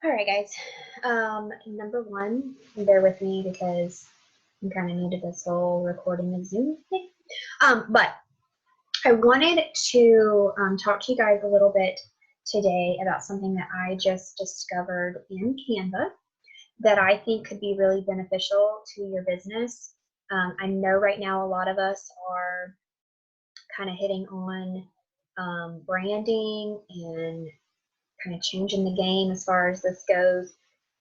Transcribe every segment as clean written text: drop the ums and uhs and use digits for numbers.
All right, guys. Number one, bear with me because I'm kind of new to this whole recording of Zoom thing. But I wanted to talk to you guys a little bit today about something that I just discovered in Canva that I think could be really beneficial to your business. I know right now a lot of us are kind of hitting on branding and kind of changing the game as far as this goes.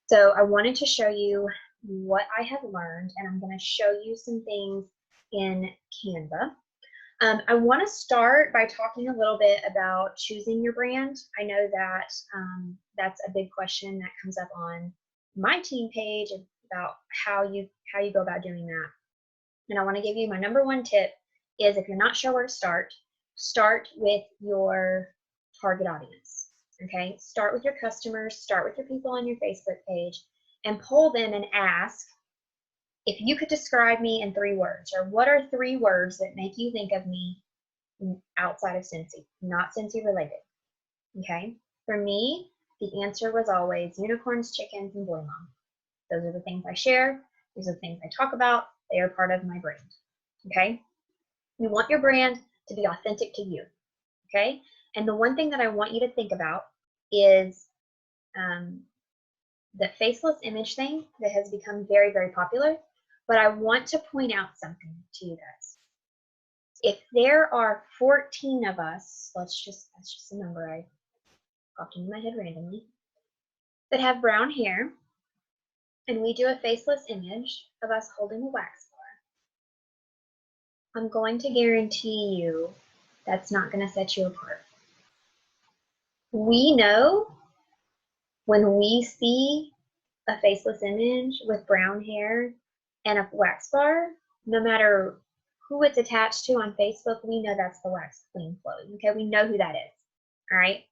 So I wanted to show you what I have learned, and I'm going to show you some things in Canva. I want to start by talking a little bit about choosing your brand. I know that that's a big question that comes up on my team page about how you go about doing that. And I want to give you my number one tip is if you're not sure where to start with your target audience. Okay, start with your customers, start with your people on your Facebook page, and poll them and ask if you could describe me in 3 words, or what are 3 words that make you think of me outside of Cincy, not Cincy related. Okay, for me, the answer was always unicorns, chickens, and boy mom. Those are the things I share. These are the things I talk about. They are part of my brand. Okay, you want your brand to be authentic to you. Okay, and the one thing that I want you to think about is the faceless image thing that has become very, very popular. But I want to point out something to you guys. If there are 14 of us, that's just a number I popped into my head randomly, that have brown hair, and we do a faceless image of us holding a wax bar, I'm going to guarantee you that's not going to set you apart. We know when we see a faceless image with brown hair and a wax bar, no matter who it's attached to on Facebook, we know that's the Wax Queen Chloe. Okay, we know who that is. All right.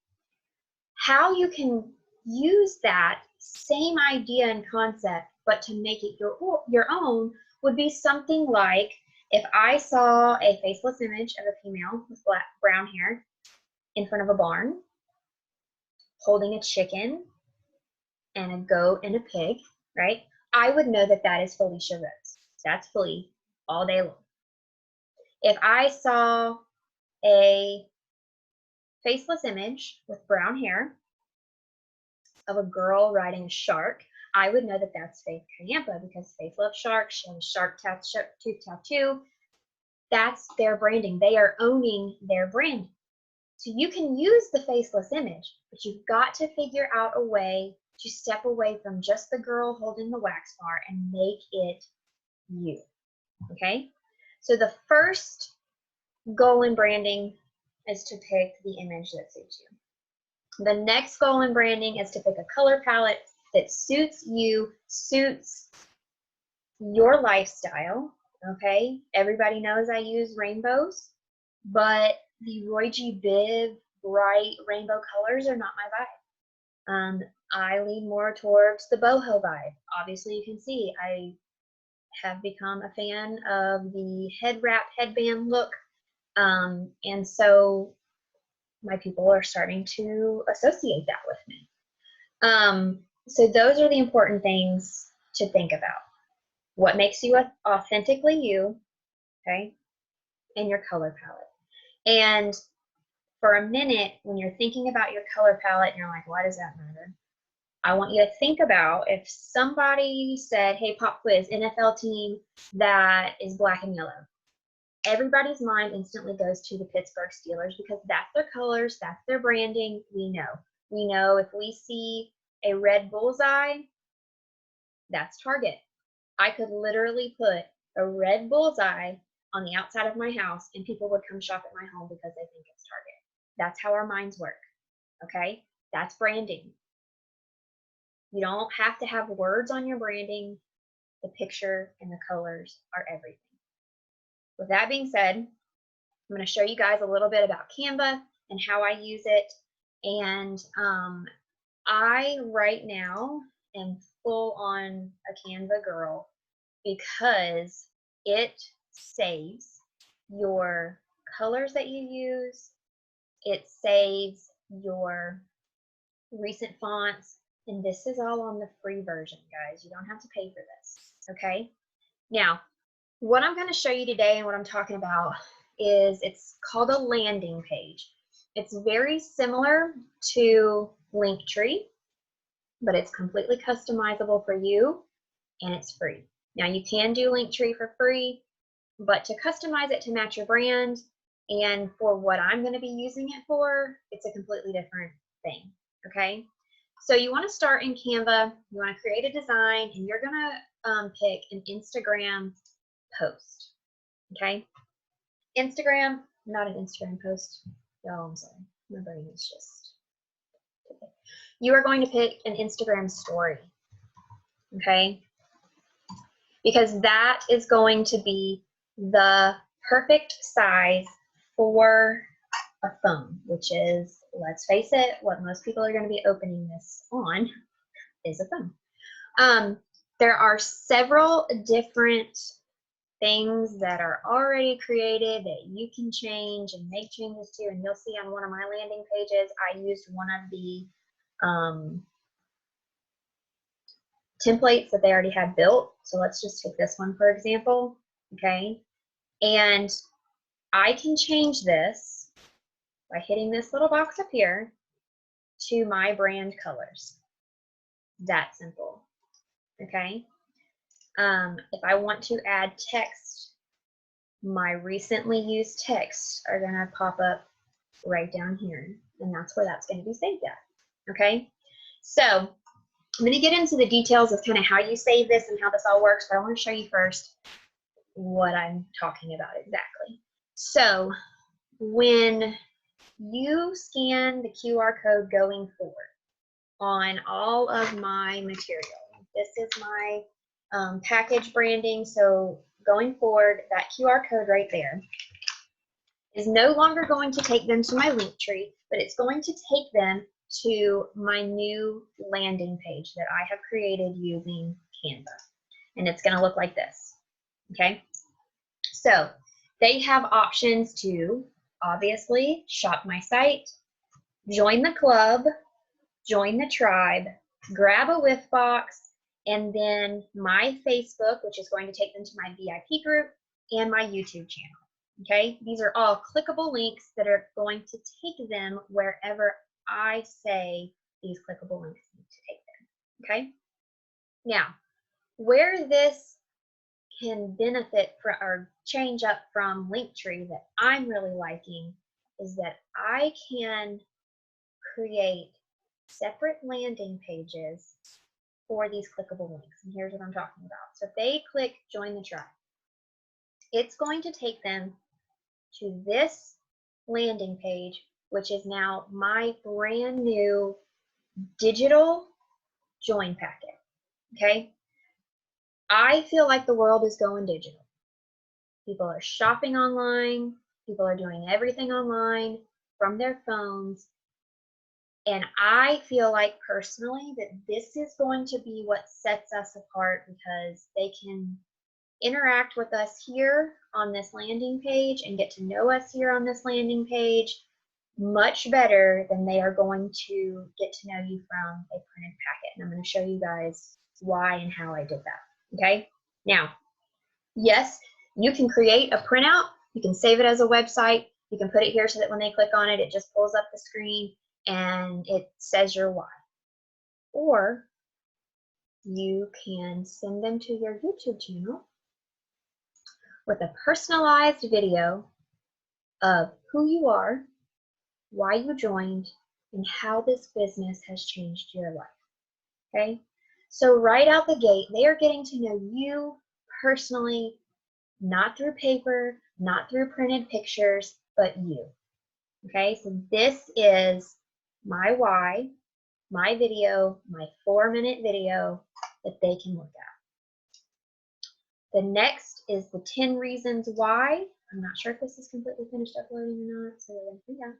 How you can use that same idea and concept, but to make it your own, would be something like if I saw a faceless image of a female with brown hair in front of a barn, holding a chicken and a goat and a pig, right? I would know that that is Felicia Rose. That's Flea all day long. If I saw a faceless image with brown hair of a girl riding a shark, I would know that that's Faith Kayampa because Faith loves sharks. She has a shark tooth tattoo. That's their branding. They are owning their branding. So you can use the faceless image, but you've got to figure out a way to step away from just the girl holding the wax bar and make it you. Okay? So the first goal in branding is to pick the image that suits you. The next goal in branding is to pick a color palette that suits you, suits your lifestyle. Okay? Everybody knows I use rainbows, but the Roy G. Biv bright rainbow colors are not my vibe. I lean more towards the boho vibe. Obviously, you can see I have become a fan of the head wrap headband look, and so my people are starting to associate that with me. So those are the important things to think about. What makes you authentically you, okay, and your color palette. And for a minute, when you're thinking about your color palette and you're like, why does that matter? I want you to think about if somebody said, hey, pop quiz, NFL team that is black and yellow. Everybody's mind instantly goes to the Pittsburgh Steelers because that's their colors, that's their branding. We know. We know if we see a red bullseye, that's Target. I could literally put a red bullseye on the outside of my house and people would come shop at my home because they think it's Target. That's how our minds work, okay? That's branding. You don't have to have words on your branding. The picture and the colors are everything. With that being said, I'm going to show you guys a little bit about Canva and how I use it. And I right now am full on a Canva girl because it saves your colors that you use. It saves your recent fonts. And this is all on the free version, guys. You don't have to pay for this, okay? Now, what I'm going to show you today and what I'm talking about is it's called a landing page. It's very similar to Linktree, but it's completely customizable for you and it's free. Now, you can do Linktree for free, but to customize it to match your brand and for what I'm going to be using it for, it's a completely different thing, okay? So you want to start in Canva, you want to create a design, and you're going to pick an Instagram post, okay? Instagram, not an Instagram post. Oh, I'm sorry. My brain is just, okay. You are going to pick an Instagram story, okay? Because that is going to be the perfect size for a phone, which is, let's face it, what most people are going to be opening this on is a phone. There are several different things that are already created that you can change and make changes to, and you'll see on one of my landing pages, I used one of the templates that they already had built. So let's just take this one, for example, okay? And I can change this by hitting this little box up here to my brand colors. That simple, okay? If I want to add text, my recently used texts are gonna pop up right down here, and that's where that's gonna be saved at, okay? So I'm gonna get into the details of kind of how you save this and how this all works, but I wanna show you first what I'm talking about exactly. So when you scan the QR code going forward on all of my material, this is my package branding, so going forward, that QR code right there is no longer going to take them to my link tree, but it's going to take them to my new landing page that I have created using Canva. And it's going to look like this, okay? So they have options to obviously shop my site, join the club, join the tribe, grab a whiff box, and then my Facebook, which is going to take them to my VIP group, and my YouTube channel. Okay, these are all clickable links that are going to take them wherever I say these clickable links need to take them. Okay, now where this can benefit for, or change up from Linktree that I'm really liking is that I can create separate landing pages for these clickable links. And here's what I'm talking about. So if they click join the tribe, it's going to take them to this landing page, which is now my brand new digital join packet. Okay. I feel like the world is going digital. People are shopping online. People are doing everything online from their phones. And I feel like personally that this is going to be what sets us apart because they can interact with us here on this landing page and get to know us here on this landing page much better than they are going to get to know you from a printed packet. And I'm going to show you guys why and how I did that. Okay. Now, yes, you can create a printout. You can save it as a website. You can put it here so that when they click on it, it just pulls up the screen and it says your why. Or you can send them to your YouTube channel with a personalized video of who you are, why you joined, and how this business has changed your life. Okay? So right out the gate, they are getting to know you personally, not through paper, not through printed pictures, but you. Okay? So this is my why, my video, my 4-minute video that they can look at. The next is the 10 reasons why. I'm not sure if this is completely finished uploading or not, so we're going to do that.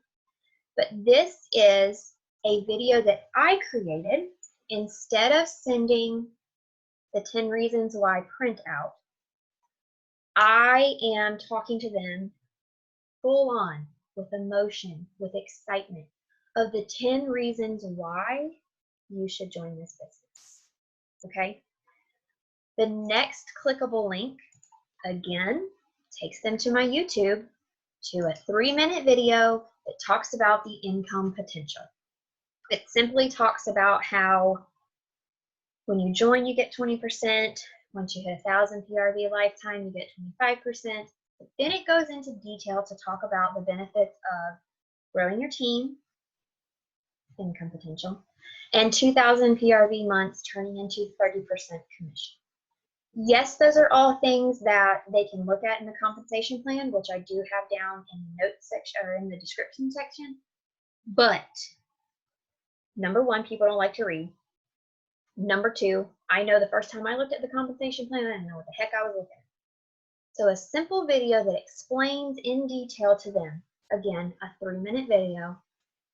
But this is a video that I created. Instead of sending the 10 reasons why print out, I am talking to them full on with emotion, with excitement of the 10 reasons why you should join this business. Okay? The next clickable link, again, takes them to my YouTube, to a 3-minute video that talks about the income potential. It simply talks about how when you join, you get 20%. Once you hit 1,000 PRV lifetime, you get 25%. But then it goes into detail to talk about the benefits of growing your team, income potential, and 2,000 PRV months turning into 30% commission. Yes, those are all things that they can look at in the compensation plan, which I do have down in the notes section or in the description section. But number one, people don't like to read. Number two, I know the first time I looked at the compensation plan, I didn't know what the heck I was looking at. So a simple video that explains in detail to them, again, a 3-minute video,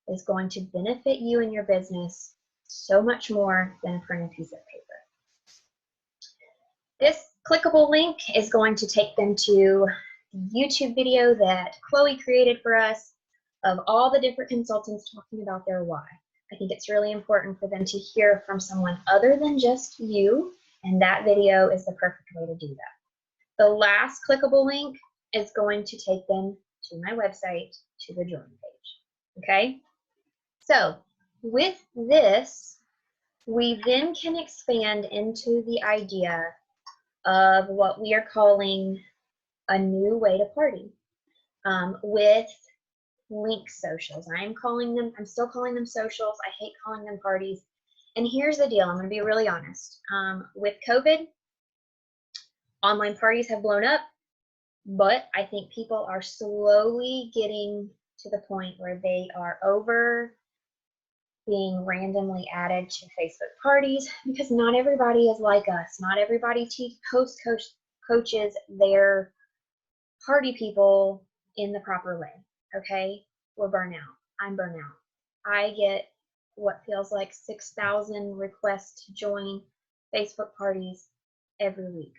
is going to benefit you and your business so much more than a printed piece of paper. This clickable link is going to take them to the YouTube video that Chloe created for us of all the different consultants talking about their why. I think it's really important for them to hear from someone other than just you, and that video is the perfect way to do that. The last clickable link is going to take them to my website, to the join page. Okay? So with this, we then can expand into the idea of what we are calling a new way to party with link socials. I'm still calling them socials. I hate calling them parties. And here's the deal. I'm going to be really honest. With COVID, online parties have blown up, but I think people are slowly getting to the point where they are over being randomly added to Facebook parties, because not everybody is like us. Not everybody coaches their party people in the proper way. Okay? We're burnt out. I'm burnt out. I get what feels like 6,000 requests to join Facebook parties every week.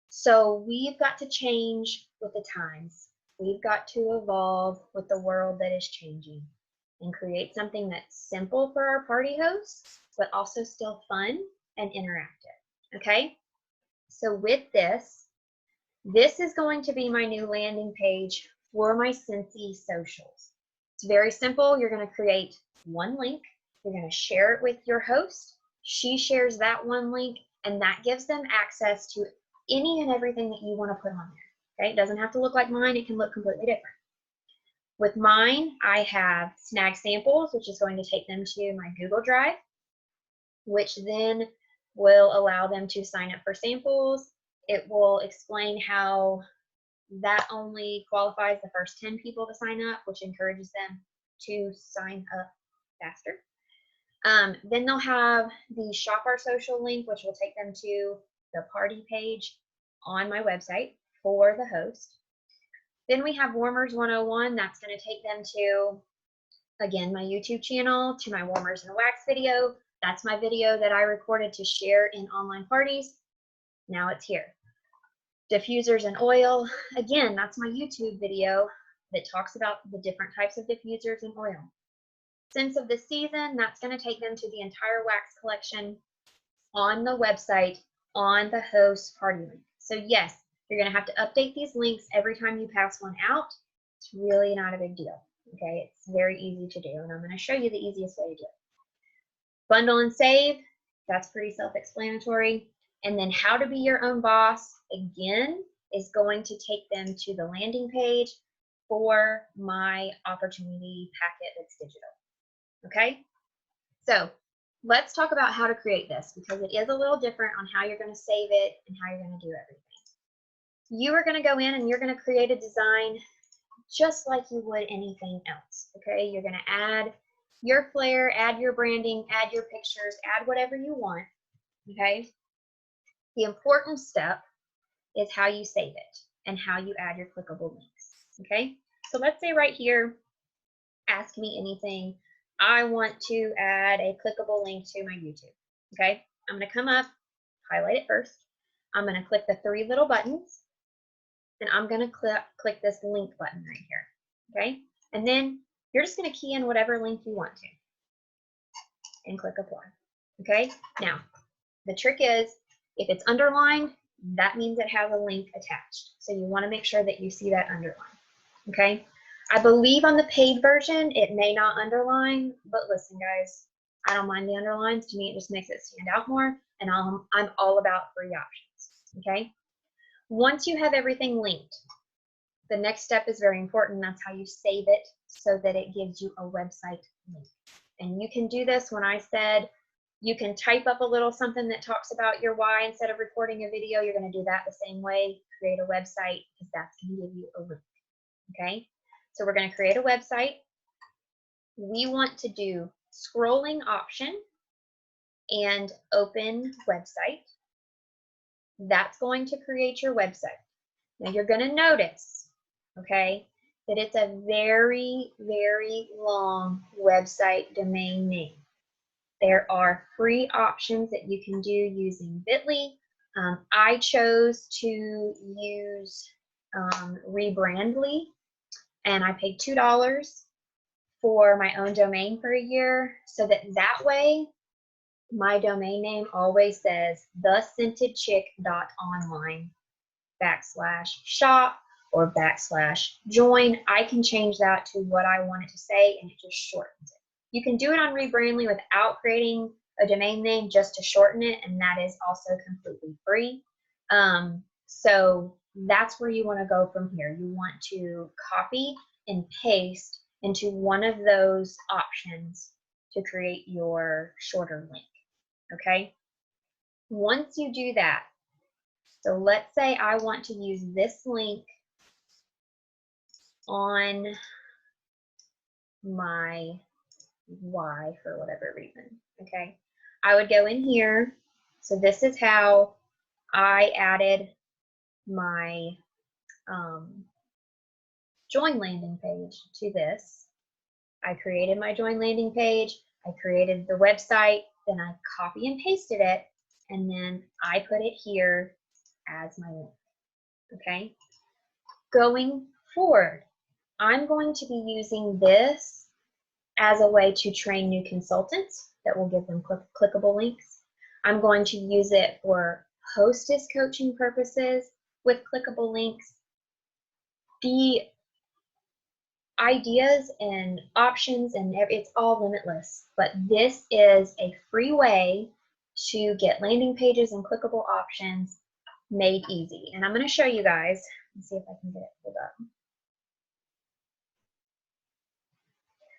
So we've got to change with the times. We've got to evolve with the world that is changing and create something that's simple for our party hosts, but also still fun and interactive. Okay? So with this is going to be my new landing page for my Cincy socials. It's very simple. You're going to create one link. You're going to share it with your host. She shares that one link, and that gives them access to any and everything that you want to put on there. Okay? It doesn't have to look like mine. It can look completely different. With mine, I have snag samples, which is going to take them to my Google Drive, which then will allow them to sign up for samples. It will explain how that only qualifies the first 10 people to sign up, which encourages them to sign up faster. Then they'll have the Shop Our Social link, which will take them to the party page on my website for the host. Then we have Warmers 101. That's going to take them to, again, my YouTube channel, to my Warmers and Wax video. That's my video that I recorded to share in online parties. Now it's here. Diffusers and oil. Again, that's my YouTube video that talks about the different types of diffusers and oil. Scents of the season, that's going to take them to the entire wax collection on the website on the host party link. So yes, you're going to have to update these links every time you pass one out. It's really not a big deal. Okay, it's very easy to do, and I'm going to show you the easiest way to do it. Bundle and save, that's pretty self-explanatory. And then how to be your own boss, again, is going to take them to the landing page for my opportunity packet that's digital. Okay, so let's talk about how to create this, because it is a little different on how you're going to save it and how you're going to do everything. You are going to go in and you're going to create a design just like you would anything else. Okay, you're going to add your flair, add your branding, add your pictures, add whatever you want. Okay, the important step is how you save it and how you add your clickable links. Okay, so let's say right here, ask me anything. I want to add a clickable link to my YouTube. Okay, I'm going to come up, highlight it first. I'm going to click the 3 little buttons, and I'm going to click this link button right here. Okay, and then you're just going to key in whatever link you want to. and click apply. Okay, now the trick is if it's underlined, that means it has a link attached. So you want to make sure that you see that underline. Okay, I believe on the paid version it may not underline, but listen guys, I don't mind the underlines. To me it just makes it stand out more, and I'm all about free options. Okay, once you have everything linked, the next step is very important. That's how you save it so that it gives you a website link. And you can do this when I said you can type up a little something that talks about your why instead of recording a video. You're going to do that the same way. Create a website because that's going to give you a link. Okay, so we're going to create a website. We want to do scrolling option and open website. That's going to create your website. Now you're going to notice, okay, that it's a very, very long website domain name. There are free options that you can do using Bitly. I chose to use Rebrandly, and I paid $2 for my own domain for a year, so that way my domain name always says thescentedchick.online/shop or /join. I can change that to what I want it to say, and it just shortens it. You can do it on Rebrandly without creating a domain name just to shorten it, and that is also completely free. So that's where you want to go from here. You want to copy and paste into one of those options to create your shorter link. Okay? Once you do that, so let's say I want to use this link on my why for whatever reason. Okay, I would go in here. So this is how I added my join landing page to this. I created my join landing page. I created the website. Then I copy and pasted it. And then I put it here as my link. Okay. Going forward, I'm going to be using this as a way to train new consultants that will give them clickable links. I'm going to use it for hostess coaching purposes with clickable links. The ideas and options and it's all limitless, but this is a free way to get landing pages and clickable options made easy. And I'm going to show you guys. Let's see if I can get it pulled up.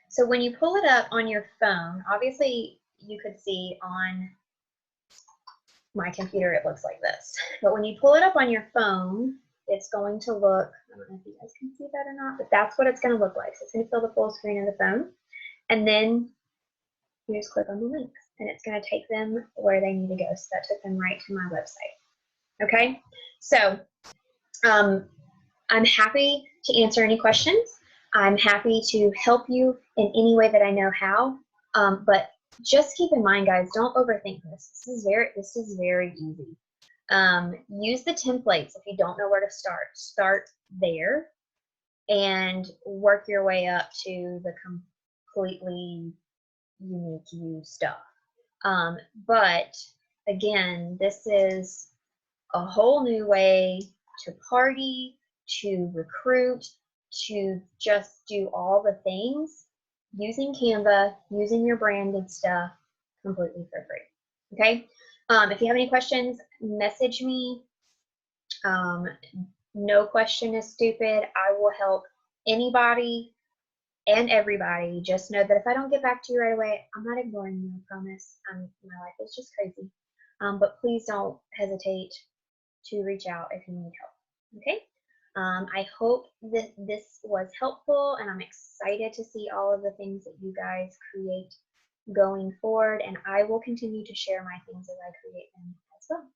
So when you pull it up on your phone, obviously you could see on my computer it looks like this. But when you pull it up on your phone, it's going to look, I don't know if you guys can see that or not, but that's what it's going to look like. So it's going to fill the full screen of the phone. And then you just click on the links and it's going to take them where they need to go. So that took them right to my website. Okay, so I'm happy to answer any questions. I'm happy to help you in any way that I know how. But just keep in mind, guys, don't overthink this. This is very easy. Use the templates if you don't know where to start. Start there and work your way up to the completely unique you stuff. But again, this is a whole new way to party, to recruit, to just do all the things using Canva, using your branded stuff completely for free. Okay? If you have any questions, message me. No question is stupid. I will help anybody and everybody. Just know that if I don't get back to you right away, I'm not ignoring you, I promise. My life is just crazy. But please don't hesitate to reach out if you need help. Okay? I hope that this was helpful, and I'm excited to see all of the things that you guys create going forward, and I will continue to share my things as I create them as well.